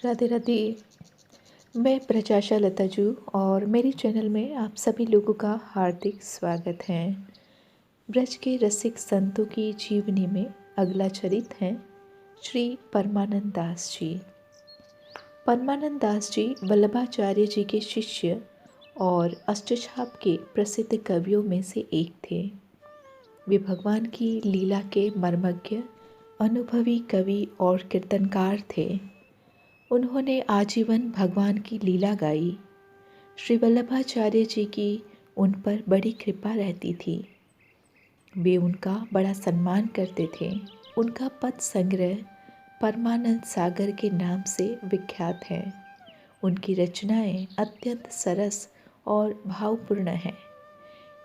राधे राधे। मैं प्रत्याशा लताजू और मेरी चैनल में आप सभी लोगों का हार्दिक स्वागत है। ब्रज के रसिक संतों की जीवनी में अगला चरित्र है श्री परमानंद दास जी। परमानंद दास जी वल्लभाचार्य जी के शिष्य और अष्टछाप के प्रसिद्ध कवियों में से एक थे। वे भगवान की लीला के मर्मज्ञ, अनुभवी कवि और कीर्तनकार थे। उन्होंने आजीवन भगवान की लीला गाई। श्री वल्लभाचार्य जी की उन पर बड़ी कृपा रहती थी। वे उनका बड़ा सम्मान करते थे। उनका पद संग्रह परमानंद सागर के नाम से विख्यात है। उनकी रचनाएं अत्यंत सरस और भावपूर्ण हैं।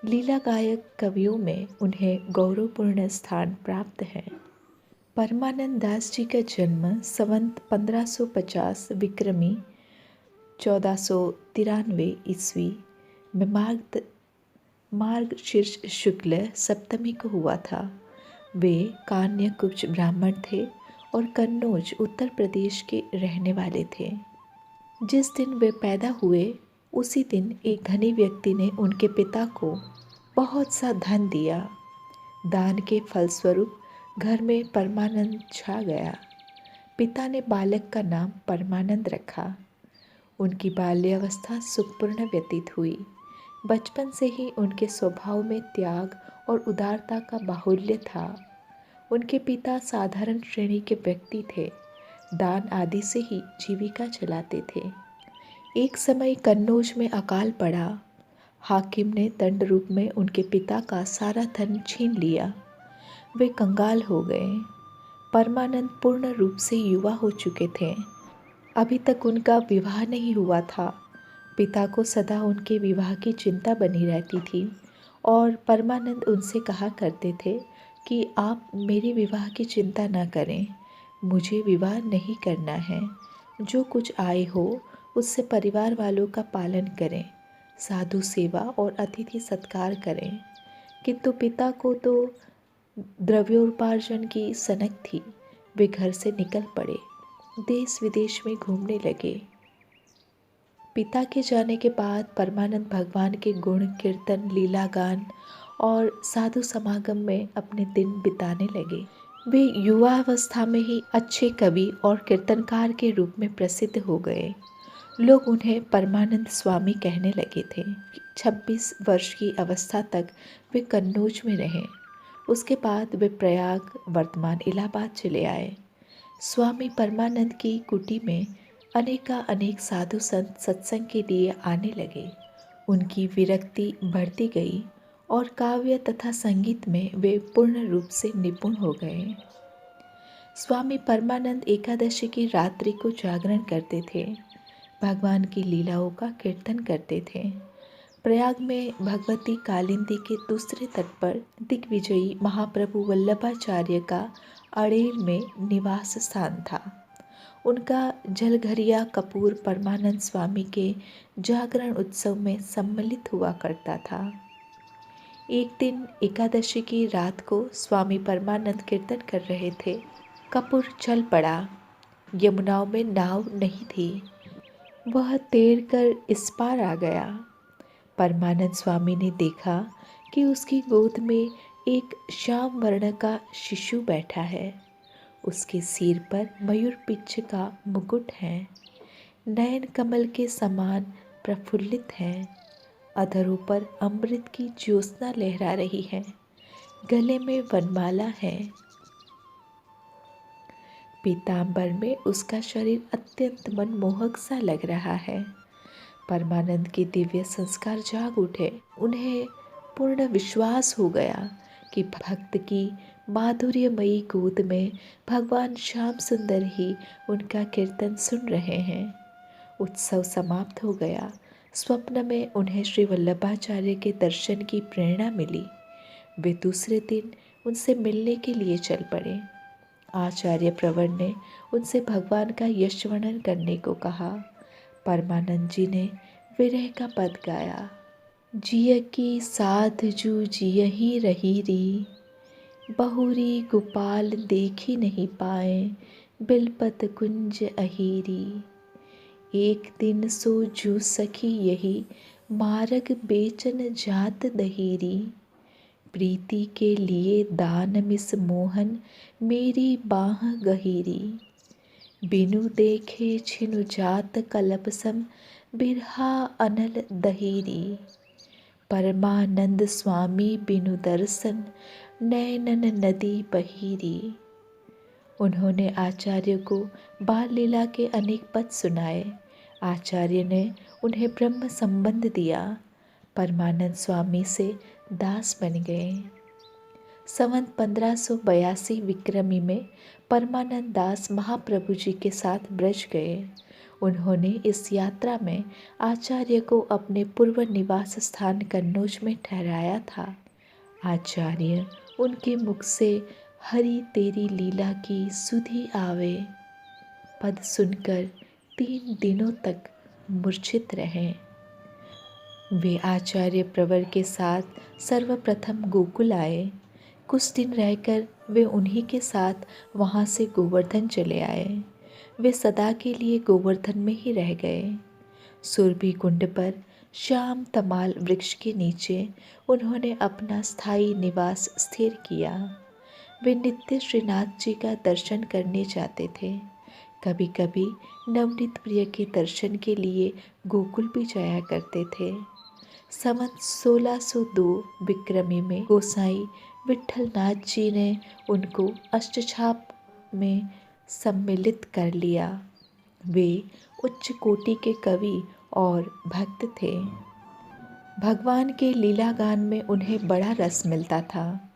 लीला गायक कवियों में उन्हें गौरवपूर्ण स्थान प्राप्त है। परमानंद दास जी का जन्म संवत 1550 विक्रमी 1493 ईस्वी में मार्गशीर्ष शुक्ल सप्तमी को हुआ था। वे कान्य कुब्ज ब्राह्मण थे और कन्नौज उत्तर प्रदेश के रहने वाले थे। जिस दिन वे पैदा हुए उसी दिन एक धनी व्यक्ति ने उनके पिता को बहुत सा धन दिया। दान के फलस्वरूप घर में परमानंद छा गया। पिता ने बालक का नाम परमानंद रखा। उनकी बाल्यावस्था सुखपूर्ण व्यतीत हुई। बचपन से ही उनके स्वभाव में त्याग और उदारता का बाहुल्य था। उनके पिता साधारण श्रेणी के व्यक्ति थे। दान आदि से ही जीविका चलाते थे। एक समय कन्नौज में अकाल पड़ा। हाकिम ने दंड रूप में उनके पिता का सारा धन छीन लिया। वे कंगाल हो गए। परमानंद पूर्ण रूप से युवा हो चुके थे। अभी तक उनका विवाह नहीं हुआ था। पिता को सदा उनके विवाह की चिंता बनी रहती थी और परमानंद उनसे कहा करते थे कि आप मेरे विवाह की चिंता न करें, मुझे विवाह नहीं करना है। जो कुछ आय हो उससे परिवार वालों का पालन करें, साधु सेवा और अतिथि सत्कार करें। किंतु पिता को तो द्रव्योपार्जन की सनक थी। वे घर से निकल पड़े, देश विदेश में घूमने लगे। पिता के जाने के बाद परमानंद भगवान के गुण, कीर्तन, लीला गान और साधु समागम में अपने दिन बिताने लगे। वे युवावस्था में ही अच्छे कवि और कीर्तनकार के रूप में प्रसिद्ध हो गए। लोग उन्हें परमानंद स्वामी कहने लगे थे। 26 वर्ष की अवस्था तक वे कन्नौज में रहे। उसके बाद वे प्रयाग, वर्तमान इलाहाबाद चले आए। स्वामी परमानंद की कुटी में अनेक साधु संत सत्संग के लिए आने लगे। उनकी विरक्ति बढ़ती गई और काव्य तथा संगीत में वे पूर्ण रूप से निपुण हो गए। स्वामी परमानंद एकादशी की रात्रि को जागरण करते थे। भगवान की लीलाओं का कीर्तन करते थे। प्रयाग में भगवती कालिंदी के दूसरे तट पर दिग्विजयी महाप्रभु वल्लभाचार्य का अड़ेल में निवास स्थान था। उनका जलघरिया कपूर परमानंद स्वामी के जागरण उत्सव में सम्मिलित हुआ करता था। एक दिन एकादशी की रात को स्वामी परमानंद कीर्तन कर रहे थे। कपूर चल पड़ा। यमुनाओं में नाव नहीं थी। वह तैर कर इस पार आ गया। परमानंद स्वामी ने देखा कि उसकी गोद में एक श्याम वर्ण का शिशु बैठा है। उसके सिर पर मयूर पिच्छ का मुकुट है। नयन कमल के समान प्रफुल्लित हैं। अधरों पर अमृत की ज्योत्सना लहरा रही है। गले में वनमाला है। पीतांबर में उसका शरीर अत्यंत मनमोहक सा लग रहा है। परमानंद के दिव्य संस्कार जाग उठे। उन्हें पूर्ण विश्वास हो गया कि भक्त की माधुर्यमयी गोद में भगवान श्याम सुंदर ही उनका कीर्तन सुन रहे हैं। उत्सव समाप्त हो गया। स्वप्न में उन्हें श्री वल्लभाचार्य के दर्शन की प्रेरणा मिली। वे दूसरे दिन उनसे मिलने के लिए चल पड़े। आचार्य प्रवर ने उनसे भगवान का यश वर्णन करने को कहा। परमानंद जी ने विरह का पद गाया। जिय की साध जू जियहि रही री, बहुरी गोपाल देखी नहीं पाए, बिलपत कुंज अहीरी। एक दिन सो जू सखी यही, मारग बेचन जात दहीरी। प्रीति के लिए दान मिस मोहन, मेरी बाह गहीरी। बिनु देखे छिनु जात कलप सम, बिरहा अनल दहीरी। परमानंद स्वामी बिनु दर्शन, नैनन नदी बहीरी। उन्होंने आचार्य को बाल लीला के अनेक पद सुनाए। आचार्य ने उन्हें ब्रह्म संबंध दिया। परमानंद स्वामी से दास बन गए। संवत 1582 विक्रमी में परमानंद दास महाप्रभु जी के साथ ब्रज गए। उन्होंने इस यात्रा में आचार्य को अपने पूर्व निवास स्थान कन्नौज में ठहराया था। आचार्य उनके मुख से हरि तेरी लीला की सुधि आवे पद सुनकर 3 दिनों तक मूर्छित रहे। वे आचार्य प्रवर के साथ सर्वप्रथम गोकुल आए। कुछ दिन रहकर वे उन्हीं के साथ वहाँ से गोवर्धन चले आए। वे सदा के लिए गोवर्धन में ही रह गए। सुरभि कुंड पर श्याम तमाल वृक्ष के नीचे उन्होंने अपना स्थायी निवास स्थिर किया। वे नित्य श्रीनाथ जी का दर्शन करने जाते थे। कभी कभी नवनीत प्रिय के दर्शन के लिए गोकुल भी जाया करते थे। संवत 1602 विक्रमी में गोसाई विट्ठलनाथ जी ने उनको अष्टछाप में सम्मिलित कर लिया। वे उच्च कोटि के कवि और भक्त थे। भगवान के लीला गान में उन्हें बड़ा रस मिलता था।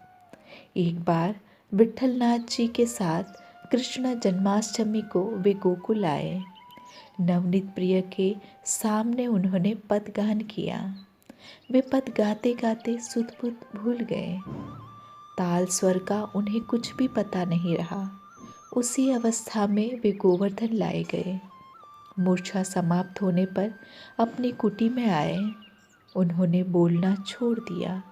एक बार विट्ठलनाथ जी के साथ कृष्ण जन्माष्टमी को वे गोकुल आए। नवनीत प्रिय के सामने उन्होंने पदगान किया। वे पद गाते गाते सुध-बुध भूल गए। ताल स्वर का उन्हें कुछ भी पता नहीं रहा। उसी अवस्था में वे गोवर्धन लाए गए। मूर्छा समाप्त होने पर अपनी कुटी में आए। उन्होंने बोलना छोड़ दिया।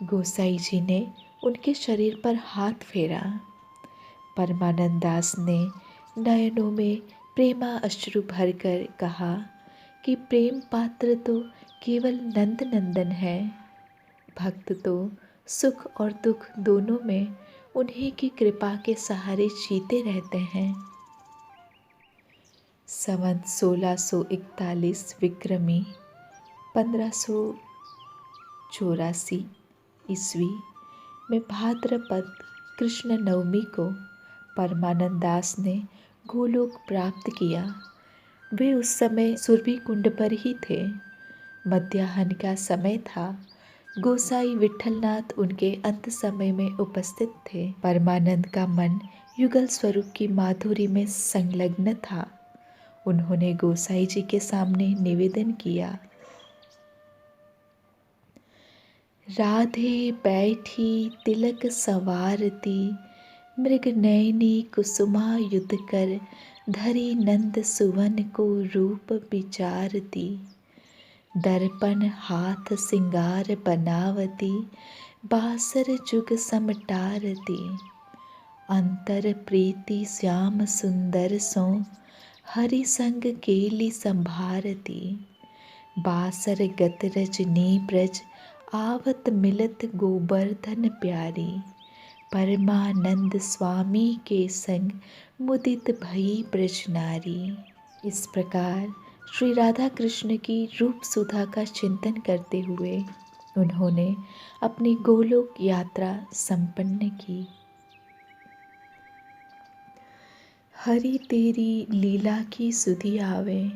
गोसाई जी ने उनके शरीर पर हाथ फेरा। परमानंद दास ने नयनों में प्रेमा अश्रु भरकर कहा कि प्रेम पात्र तो केवल नंद नंदन है। भक्त तो सुख और दुख दोनों में उन्हीं की कृपा के सहारे जीते रहते हैं। संवत 1641 विक्रमी 1584 ईस्वी में भाद्रपद कृष्ण नवमी को परमानंद दास ने गोलोक प्राप्त किया। वे उस समय सुरभि कुंड पर ही थे। मध्याह्न का समय था। गोसाई विट्ठलनाथ उनके अंत समय में उपस्थित थे। परमानंद का मन युगल स्वरूप की माधुरी में संलग्न था। उन्होंने गोसाई जी के सामने निवेदन किया, राधे बैठी तिलक सवारती, मृग नयनी कुसुमा युद्ध कर, धरी नंद सुवन को रूप विचारती। दर्पण हाथ सिंगार बनावती, बासर जुग समटारती। अंतर प्रीति श्याम सुंदर सो, हरि संग केली संभारती। बासर गत रजनी ब्रज, आवत मिलत गोवर्धन प्यारी। परमानंद स्वामी के संग, मुदित भई ब्रज नारी। इस प्रकार श्री राधा कृष्ण की रूप सुधा का चिंतन करते हुए उन्होंने अपनी गोलोक यात्रा संपन्न की। हरि तेरी लीला की सुधि आवे,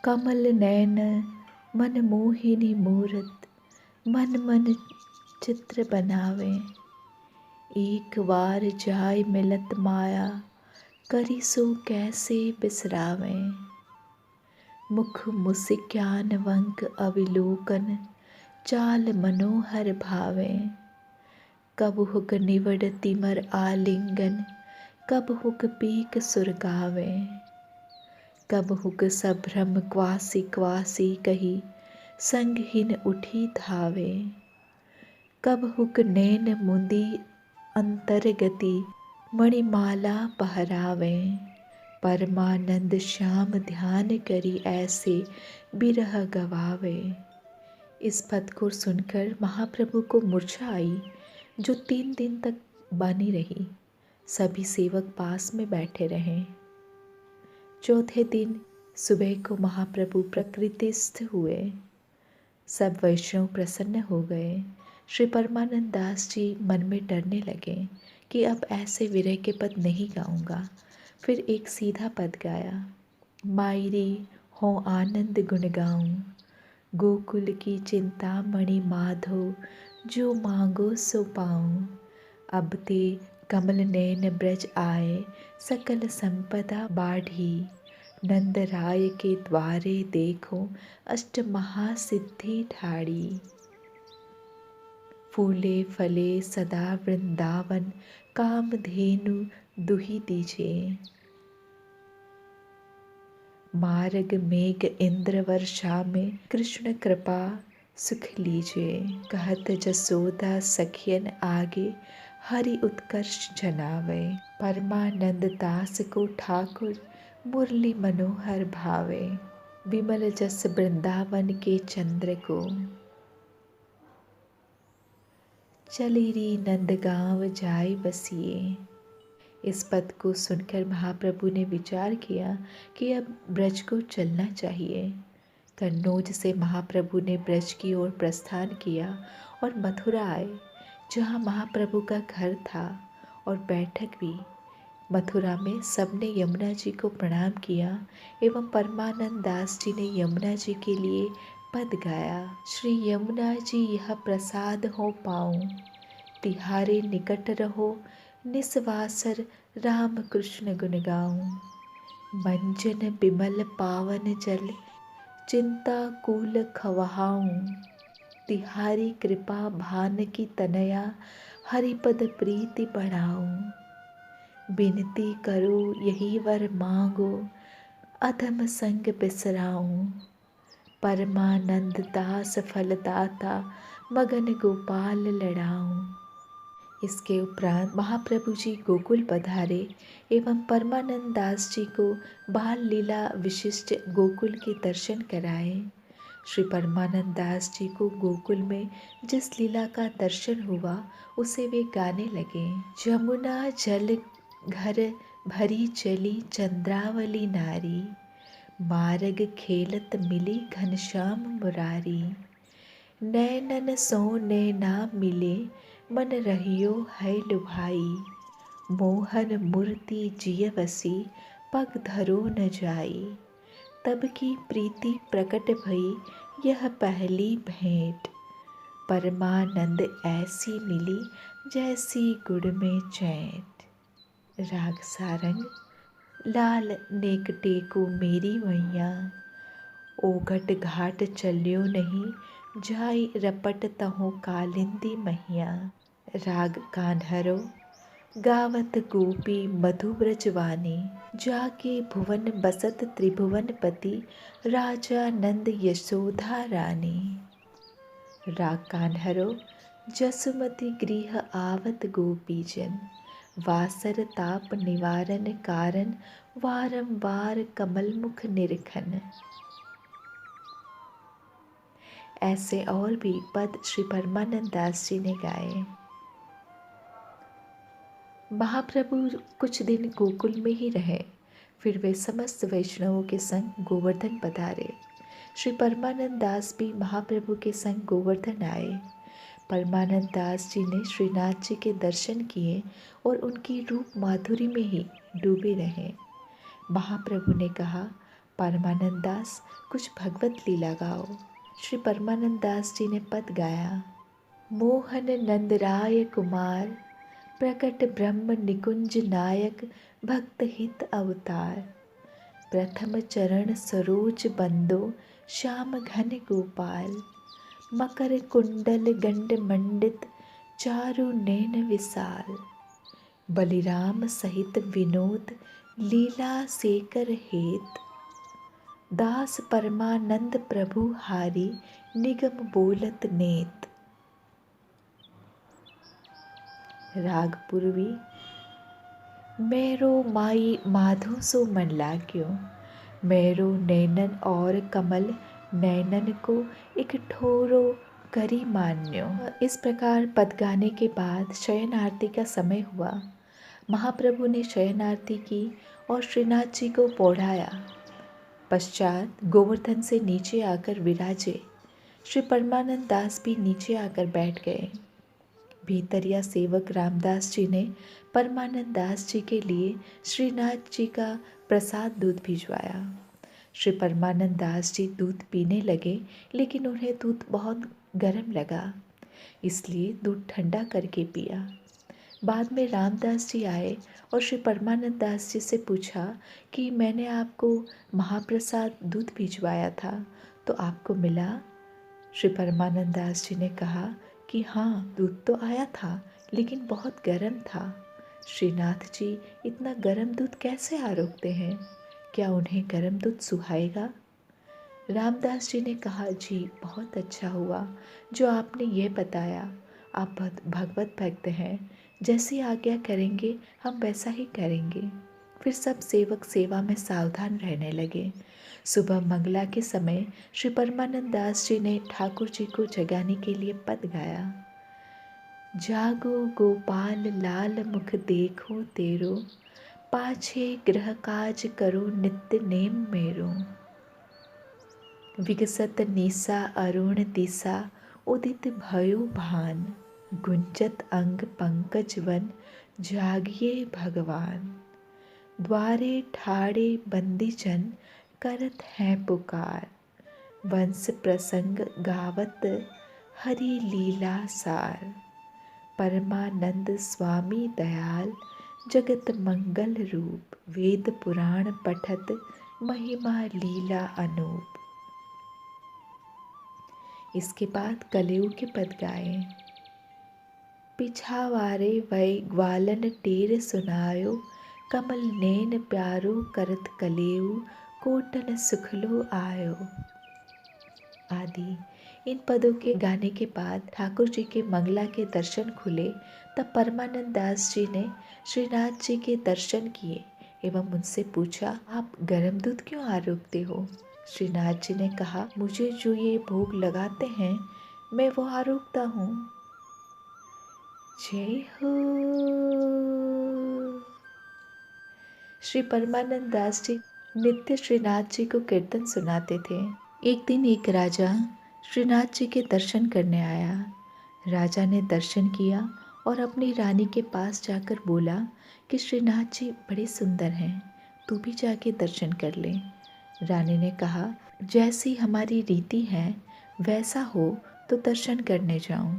कमल नयन मन मोहिनी मूरत, मन मन चित्र बनावे। एक बार जाय मिलत माया, करी सो कैसे बिसरावे। मुख मुस्कान वंक अविलोकन, चाल मनोहर भावे। कब हुक निवड तिमर आलिंगन, कब हुक पीक सुरगावे। कब हुक सभ्रम क्वासी क्वासी कही, संगहीन उठी धावे। कब हुक नैन मुंदी अंतरगति, मणिमाला पहरावे। परमानंद श्याम ध्यान करी, ऐसे बिरह गवावे। इस पद को सुनकर महाप्रभु को मूर्छा आई, जो 3 दिन तक बनी रही। सभी सेवक पास में बैठे रहे। चौथे दिन सुबह को महाप्रभु प्रकृतिस्थ हुए। सब वैष्णव प्रसन्न हो गए। श्री परमानंद दास जी मन में डरने लगे कि अब ऐसे विरह के पद नहीं गाऊंगा। फिर एक सीधा पद गाया, मायरी हो आनंद गुण गाऊं। गोकुल की चिंतामणि माधो, जो मांगो सो पाऊं। अब ते कमल नैन ब्रज आए, सकल संपदा बाढ़ी। नंद राय के द्वारे देखो, अष्ट महासिद्धि ठाड़ी। फूले फले सदा वृंदावन, कामधेनु दुहि दीजिए। मार्ग मेघ इंद्र वर्षा में, कृष्ण कृपा सुख लीजिए। कहत जसोदा सखियन आगे, हरि उत्कर्ष जनावे। परमानंद दास को ठाकुर, मुरली मनोहर भावे। विमल जस वृंदावन के चंद्र को, चलिरी नंदगांव जाय बसिए। इस पद को सुनकर महाप्रभु ने विचार किया कि अब ब्रज को चलना चाहिए। कन्नौज से महाप्रभु ने ब्रज की ओर प्रस्थान किया और मथुरा आए, जहाँ महाप्रभु का घर था और बैठक भी। मथुरा में सबने यमुना जी को प्रणाम किया एवं परमानंद दास जी ने यमुना जी के लिए पद गाया। श्री यमुना जी यह प्रसाद हो पाऊं, तिहारे निकट रहो निस्वासर। राम कृष्ण गुण गाऊं, मंजन बिमल पावन जल। चिंता कूल खवहाऊं, तिहारी कृपा भान की तनया। हरिपद प्रीति बढ़ाऊं, बिनती करो यही वर मांगो। अधम संग बिसराऊं, परमानंद दास फलदाता। मगन गोपाल लड़ाऊं। इसके उपरांत महाप्रभु जी गोकुल पधारे एवं परमानंद दास जी को बाल लीला विशिष्ट गोकुल के दर्शन कराए। श्री परमानंद दास जी को गोकुल में जिस लीला का दर्शन हुआ उसे वे गाने लगे। जमुना जल घर भरी चली, चंद्रावली नारी। मार्ग खेलत मिली घनश्याम मुरारी। नैनन सो नैना मिले, मन रहियो है लुभाई। मोहन मूर्ति जिय बसी, पग धरो न जाई। तब की प्रीति प्रकट भई, यह पहली भेंट। परमानंद ऐसी मिली, जैसी गुड़ में चैंट। राग सारंग। लाल नेकटे को मेरी मैया, ओघट घाट चल्यो नहीं। जाई रपट तहों कालिंदी मैया। राग कान्हरो। गावत गोपी मधु ब्रजवानी, जाके भुवन बसत त्रिभुवन पति। राजा नंद यशोधा रानी। राग कान्हरो। जसुमति गृह आवत गोपीजन, वासर ताप निवारण कारण। वारंवार कमल मुख निरखन। ऐसे और भी पद श्री परमानंद दास जी ने गाए। महाप्रभु कुछ दिन गोकुल में ही रहे, फिर वे समस्त वैष्णवों के संग गोवर्धन पधारे। श्री परमानंद दास भी महाप्रभु के संग गोवर्धन आए। परमानंद दास जी ने श्रीनाथ जी के दर्शन किए और उनकी रूप माधुरी में ही डूबे रहे। महाप्रभु ने कहा, परमानंद दास कुछ भगवत लीला गाओ। श्री परमानंद दास जी ने पद गाया, मोहन नंदराय कुमार। प्रकट ब्रह्म निकुंज नायक, भक्त हित अवतार। प्रथम चरण सरोज बंदो, श्याम घन गोपाल। मकर कुंडल गंड मंडित, चारु नैन विशाल। बलिराम सहित विनोद, लीला सेकर हेत। दास परमानंद प्रभु हारी निगम बोलत नेत। राग पूर्वी। मेरो माई माधो सो मन लाग्यो, मेरो नैनन और कमल नैनन को एक ठोरो करी मान्यो। इस प्रकार पद गाने के बाद शयन आरती का समय हुआ। महाप्रभु ने शयन आरती की और श्रीनाथ जी को पौढ़ाया। पश्चात गोवर्धन से नीचे आकर विराजे। श्री परमानंद दास भी नीचे आकर बैठ गए। भीतरिया सेवक रामदास जी ने परमानंद दास जी के लिए श्रीनाथ जी का प्रसाद दूध भिजवाया। श्री परमानंद दास जी दूध पीने लगे, लेकिन उन्हें दूध बहुत गर्म लगा, इसलिए दूध ठंडा करके पिया। बाद में रामदास जी आए और श्री परमानंद दास जी से पूछा कि मैंने आपको महाप्रसाद दूध भिजवाया था, तो आपको मिला? श्री परमानंद दास जी ने कहा कि हाँ, दूध तो आया था, लेकिन बहुत गर्म था। श्रीनाथ जी इतना गर्म दूध कैसे आरोगते हैं? क्या उन्हें गर्म दूध सुहाएगा? रामदास जी ने कहा, जी बहुत अच्छा हुआ जो आपने ये बताया। आप भगवत भक्त हैं, जैसी आज्ञा करेंगे हम वैसा ही करेंगे। फिर सब सेवक सेवा में सावधान रहने लगे। सुबह मंगला के समय श्री परमानंद दास जी ने ठाकुर जी को जगाने के लिए पद गाया। जागो गोपाल लाल मुख देखो तेरो, पाछे ग्रह काज करो नित्य नेम मेरो। विकसत निशा अरुण दिशा, उदित भयो भान, गुंजत अंग पंकज वन, जागिए भगवान। द्वारे ठाड़े बंदी जन, करत हैं पुकार, वंश प्रसंग गावत हरि लीला सार। परमानंद स्वामी दयाल, जगत मंगल रूप, वेद पुराण पठत, महिमा लीला अनूप। इसके बाद कलेऊ के पद गाए। पिछावारे वै ग्वालन टेर सुनायो, कमल नैन प्यारो करत कलेऊ, कोटन सुखलो आयो आदि। इन पदों के गाने के बाद ठाकुर जी के मंगला के दर्शन खुले। तब परमानंद दास जी ने श्रीनाथ जी के दर्शन किए एवं उनसे पूछा, आप गर्म दूध क्यों आरोगते हो? श्रीनाथ जी ने कहा, मुझे जो ये भोग लगाते हैं मैं वो आरोगता हूँ। जय हो। श्री परमानंद दास जी नित्य श्रीनाथ जी को कीर्तन सुनाते थे। एक दिन एक राजा श्रीनाथ जी के दर्शन करने आया। राजा ने दर्शन किया और अपनी रानी के पास जाकर बोला कि श्रीनाथ जी बड़े सुंदर हैं, तू भी जाके दर्शन कर ले। रानी ने कहा, जैसी हमारी रीति है वैसा हो तो दर्शन करने जाऊं,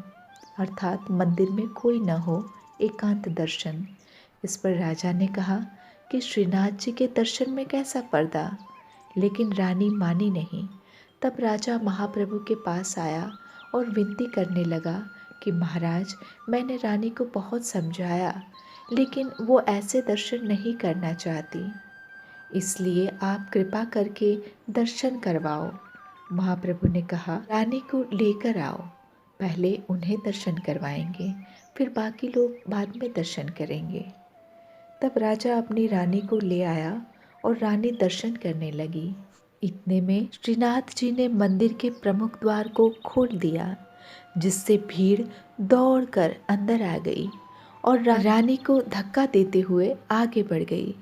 अर्थात मंदिर में कोई न हो, एकांत दर्शन। इस पर राजा ने कहा कि श्रीनाथ जी के दर्शन में कैसा पर्दा, लेकिन रानी मानी नहीं। तब राजा महाप्रभु के पास आया और विनती करने लगा कि महाराज, मैंने रानी को बहुत समझाया, लेकिन वो ऐसे दर्शन नहीं करना चाहती, इसलिए आप कृपा करके दर्शन करवाओ। महाप्रभु ने कहा, रानी को लेकर आओ, पहले उन्हें दर्शन करवाएंगे, फिर बाकी लोग बाद में दर्शन करेंगे। तब राजा अपनी रानी को ले आया और रानी दर्शन करने लगी। इतने में श्रीनाथ जी ने मंदिर के प्रमुख द्वार को खोल दिया, जिससे भीड़ दौड़कर अंदर आ गई और रानी को धक्का देते हुए आगे बढ़ गई,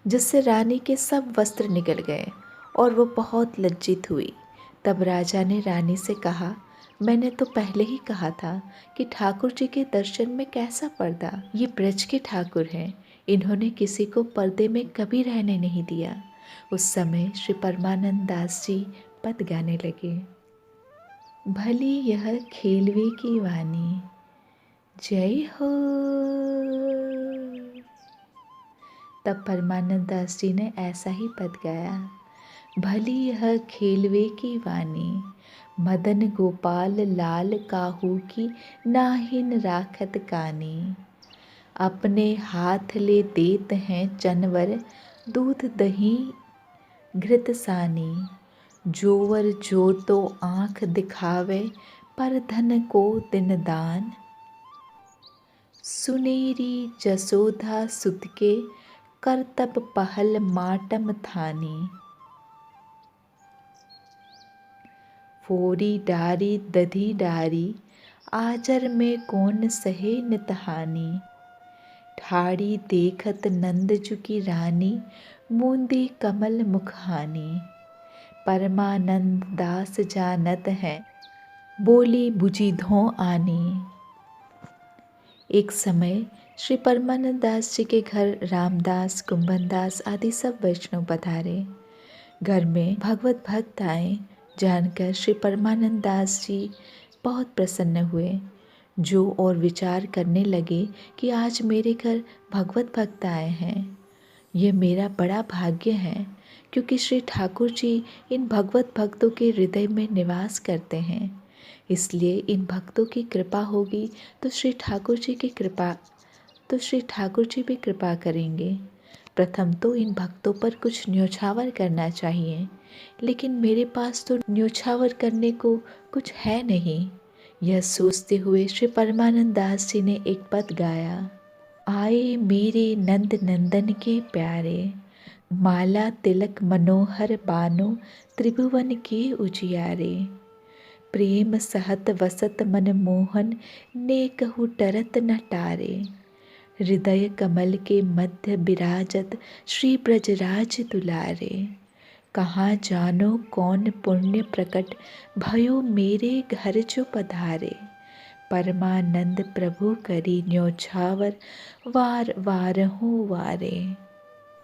जिससे रानी के सब वस्त्र निकल गए और वो बहुत लज्जित हुई। तब राजा ने रानी से कहा, मैंने तो पहले ही कहा था कि ठाकुर जी के दर्शन में कैसा पर्दा, ये ब्रज के ठाकुर हैं, इन्होंने किसी को पर्दे में कभी रहने नहीं दिया। उस समय श्री परमानंद दास जी पद गाने लगे। भली यह खेलवे की वाणी, जय हो। तब परमानंद दास जी ने ऐसा ही पद गाया। भली यह खेलवे की वाणी, मदन गोपाल लाल काहू की नाहिन राखत कानी। अपने हाथ ले देत हैं चनवर, दूध दही घृतसानी। जोवर जो तो आँख दिखावे, पर धन को दिन दान। सुनेरी जसोधा सुत के, करतब पहल माटम थानी। फोरी डारी दधी डारी, आजर में कौन सहे नितहानी। ठाड़ी देखत नंदजु की रानी, मूंदी कमल मुखहानी। परमानंद दास जानत है, बोली बुझी धों आनी। एक समय श्री परमानंद दास जी के घर रामदास, कुंभनदास आदि सब वैष्णव पधारे। घर में भगवत भक्त आए। जानकर श्री परमानंद दास जी बहुत प्रसन्न हुए। जो और विचार करने लगे कि आज मेरे घर भगवत भक्त आए हैं। यह मेरा बड़ा भाग्य है, क्योंकि श्री ठाकुर जी इन भगवत भक्तों के हृदय में निवास करते हैं। इसलिए इन भक्तों की कृपा होगी तो श्री ठाकुर जी भी कृपा करेंगे। प्रथम तो इन भक्तों पर कुछ न्योछावर करना चाहिए, लेकिन मेरे पास तो न्योछावर करने को कुछ है नहीं। यह सोचते हुए श्री परमानंद दास जी ने एक पद गाया। आए मेरे नंद नंदन के प्यारे, माला तिलक मनोहर बानो, त्रिभुवन के उजियारे। प्रेम सहत वसत मन मोहन, ने कहु टरत न टारे। हृदय कमल के मध्य विराजत, श्री ब्रजराज दुलारे। कहाँ जानो कौन पुण्य प्रकट, भयो मेरे घर जो पधारे। परमानंद प्रभु करी न्योछावर, वार वार हो वारे।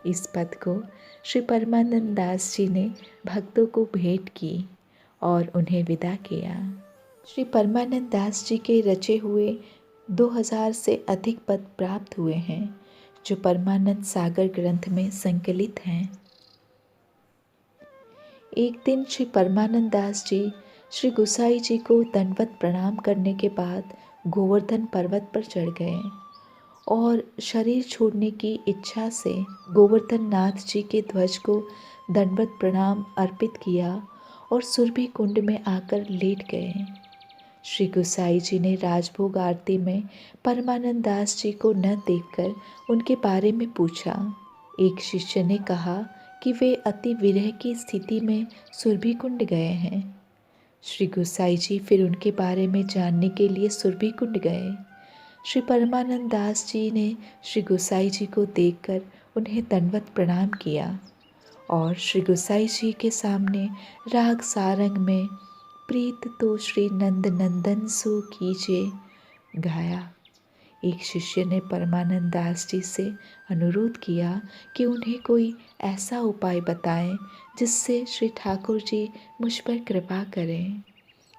इस पद को श्री परमानंद दास जी ने भक्तों को भेंट की और उन्हें विदा किया। श्री परमानंद दास जी के रचे हुए 2000 से अधिक पद प्राप्त हुए हैं, जो परमानंद सागर ग्रंथ में संकलित हैं। एक दिन श्री परमानंद दास जी श्री गुसाई जी को दंडवत प्रणाम करने के बाद गोवर्धन पर्वत पर चढ़ गए और शरीर छोड़ने की इच्छा से गोवर्धन नाथ जी के ध्वज को दंडवत प्रणाम अर्पित किया और सुरभि कुंड में आकर लेट गए। श्री गुसाई जी ने राजभोग आरती में परमानंद दास जी को न देखकर उनके बारे में पूछा। एक शिष्य ने कहा कि वे अति विरह की स्थिति में सुरभि कुंड गए हैं। श्री गुसाई जी फिर उनके बारे में जानने के लिए सुरभि कुंड गए। श्री परमानंद दास जी ने श्री गुसाई जी को देखकर उन्हें दंडवत प्रणाम किया और श्री गुसाई जी के सामने राग सारंग में प्रीत तो श्री नंद नंदन सो कीजे गाया। एक शिष्य ने परमानंद दास जी से अनुरोध किया कि उन्हें कोई ऐसा उपाय बताएं जिससे श्री ठाकुर जी मुझ पर कृपा करें।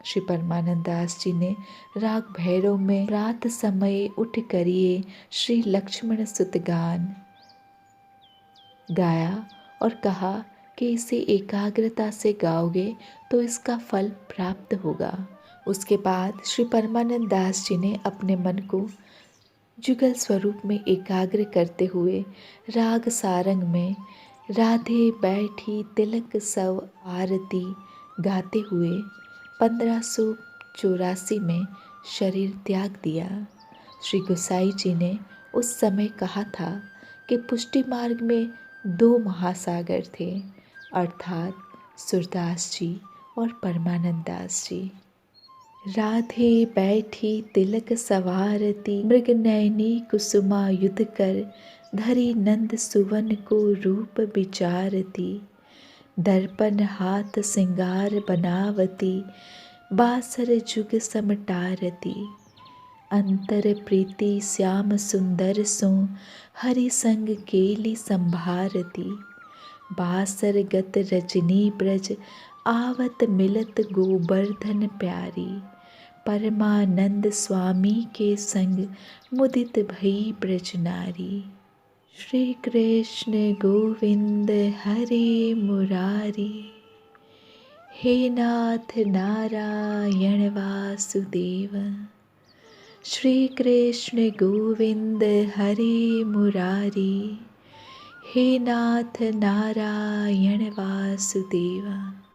श्री परमानंद दास जी ने राग भैरव में रात समय उठ करिए श्री लक्ष्मण सुत गान गाया और कहा कि इसे एकाग्रता से गाओगे तो इसका फल प्राप्त होगा। उसके बाद श्री परमानंद दास जी ने अपने मन को जुगल स्वरूप में एकाग्र करते हुए राग सारंग में राधे बैठी तिलक सव आरती गाते हुए 1584 में शरीर त्याग दिया। श्री गुसाई जी ने उस समय कहा था कि पुष्टि मार्ग में 2 महासागर थे, अर्थात सूरदास जी और परमानंद दास जी। राधे बैठी तिलक सवारती, मृग नयनी कुसुमा युध कर, धरी नंद सुवन को रूप विचारती। दर्पण हाथ सिंगार बनावती, बासर जुग समटारती। अंतर प्रीति श्याम सुंदर सो, हरि संग केली संभारती। बासर गत रजनी ब्रज, आवत मिलत गोवर्धन प्यारी। परमानंद स्वामी के संग, मुदित भई ब्रज नारी। श्री कृष्ण गोविंद हरे मुरारी, हे नाथ नारायण वासुदेव। श्री कृष्ण गोविंद हरे मुरारी, हे नाथ नारायण वासुदेवा।